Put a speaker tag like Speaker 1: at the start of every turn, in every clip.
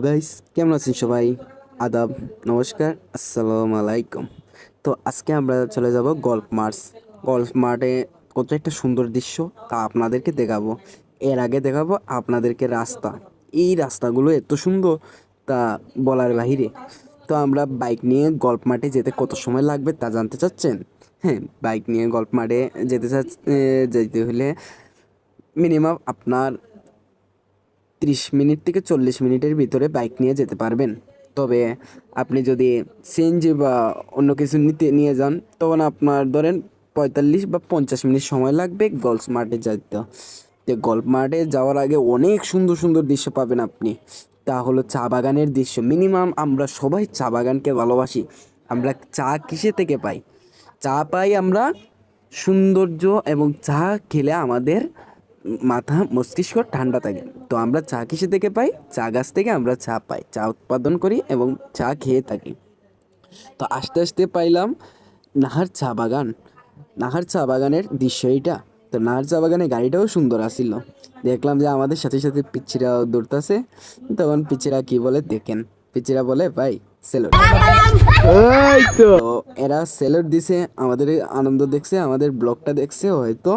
Speaker 1: Guys, কেমন আছেন সবাই? আদাব, নমস্কার, আসসালামু আলাইকুম। তো আজকে আমরা চলে যাব গল্ফ মাঠে। কত একটা সুন্দর দৃশ্য তা আপনাদেরকে দেখাবো। এর আগে দেখাবো আপনাদেরকে রাস্তা। এই রাস্তাগুলো এত সুন্দর তা বলার বাহিরে। তো আমরা বাইক নিয়ে গল্ফ মাঠে যেতে কত সময় লাগবে তা জানতে চাচ্ছেন? হ্যাঁ, বাইক নিয়ে গল্ফ মাঠে যেতে হলে মিনিমাম আপনার 30 মিনিট থেকে 40 মিনিটের ভিতরে বাইক নিয়ে যেতে পারবেন। তবে আপনি যদি সিএনজি বা অন্য কিছু নিয়ে যান, তখন আপনার ধরেন 45 বা 50 মিনিট সময় লাগবে গল্ফ মাঠে যাইতে। তো গল্ফ মাঠে যাওয়ার আগে অনেক সুন্দর সুন্দর দৃশ্য পাবেন আপনি। তা হলো চা বাগানের দৃশ্য। মিনিমাম আমরা সবাই চা বাগানকে ভালোবাসি। আমরা চা কিসে থেকে পাই? চা পাই আমরা সৌন্দর্য, এবং চা খেলে আমাদের মাথা মস্তিষ্ক ঠান্ডা থাকে। তো আমরা চা কিসে থেকে পাই? চা গাছ থেকে আমরা চা পাই, চা উৎপাদন করি এবং চা খেয়ে থাকি। তো আস্তে আস্তে পাইলাম নাহার চা বাগান। নাহার চা বাগানের দৃশ্য এইটা। তো নাহার চা বাগানে গাড়িটাও সুন্দর আসিল। দেখলাম যে আমাদের সাথে সাথে পিচ্ছিরাও দৌড়তাছে। তখন পিচ্ছিরা কি বলে দেখেন। পিচ্ছিরা বলে, ভাই সেলুট। এই তো এরা সেলুট দিছে, আমাদের আনন্দ দেখছে, আমাদের ব্লগটা দেখছে হয়তো।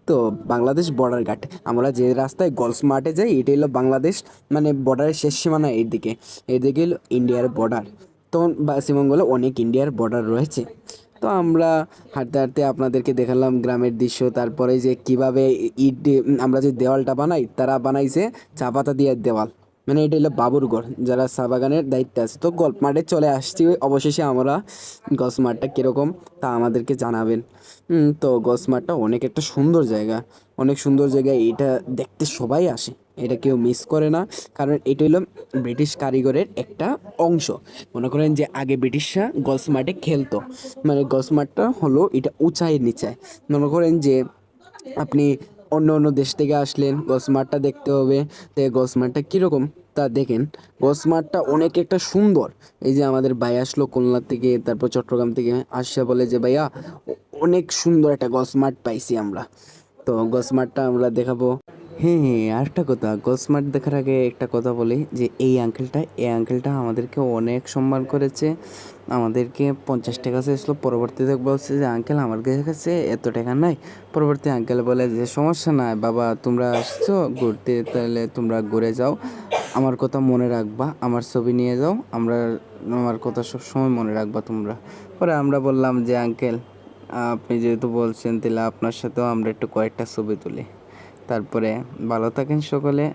Speaker 1: তো বাংলাদেশ বর্ডার ঘাট, আমরা যে রাস্তায় গলফ মাঠে যাই এটা হলো বাংলাদেশ, মানে বর্ডারের শেষ সীমানা এইদিকে। এইদিকে হলো ইন্ডিয়ার বর্ডার। তখন পশ্চিমবঙ্গে অনেক ইন্ডিয়ার বর্ডার রয়েছে। তো আমরা হাঁটতে হাঁটতে আপনাদেরকে দেখালাম গ্রামের দৃশ্য। তারপরে যে কিভাবে আমরা যে দেওয়ালটা বানাই, তারা বানাইছে চা পাতা দিয়ে দেওয়াল। মানে এটা হলো বাবুরঘর, যারা চা বাগানের দায়িত্বে আছে। তো গল্প মাঠে চলে আসছি অবশেষে আমরা। গলফ মাঠটা কীরকম তা আমাদেরকে জানাবেন। তো গলফ মাঠটা অনেক একটা সুন্দর জায়গা, অনেক সুন্দর জায়গা। এটা দেখতে সবাই আসে, এটা কেউ মিস করে না। কারণ এটা হলো ব্রিটিশ কারিগরের একটা অংশ। মনে করেন যে আগে ব্রিটিশরা গলফ মাঠে খেলতো, মানে গলফ মাঠটা হলো এটা উঁচাই নিচায়। মনে করেন যে আপনি অন্য অন্য দেশ থেকে আসলেন, গলফ মাঠটা দেখতে হবে। তো গলফ মাঠটা কীরকম তা দেখেন। গলফ মাঠটা অনেক একটা সুন্দর। এই যে আমাদের ভাই আসলো খুলনা থেকে, তারপর চট্টগ্রাম থেকে আসছে, বলে যে ভাইয়া অনেক সুন্দর একটা গলফ মাঠ পাইছি আমরা। তো গলফ মাঠটা আমরা দেখাবো। হ্যাঁ হ্যাঁ, আরেকটা কথা, গলফ মাঠ দেখার আগে একটা কথা বলি যে এই আঙ্কেলটা আমাদেরকে অনেক সম্মান করেছে। আমাদেরকে 50 টাকা চেয়েছিল, পরবর্তীতে বলছে যে আঙ্কেল আমার কাছে এত টাকা নাই। পরবর্তী আঙ্কেল বলে যে সমস্যা নাই বাবা, তোমরা আসছো ঘুরতে, তাহলে তোমরা ঘুরে যাও, আমার কথা মনে রাখবা, আমার ছবি নিয়ে যাও, আমার কথা সব সময় মনে রাখবা তোমরা। পরে আমরা বললাম যে আঙ্কেল, আপনি যেহেতু বলছেন তাহলে আপনার সাথেও আমরা একটু কয়েকটা ছবি তুলি। তারপরে ভালো থাকেন সকলে।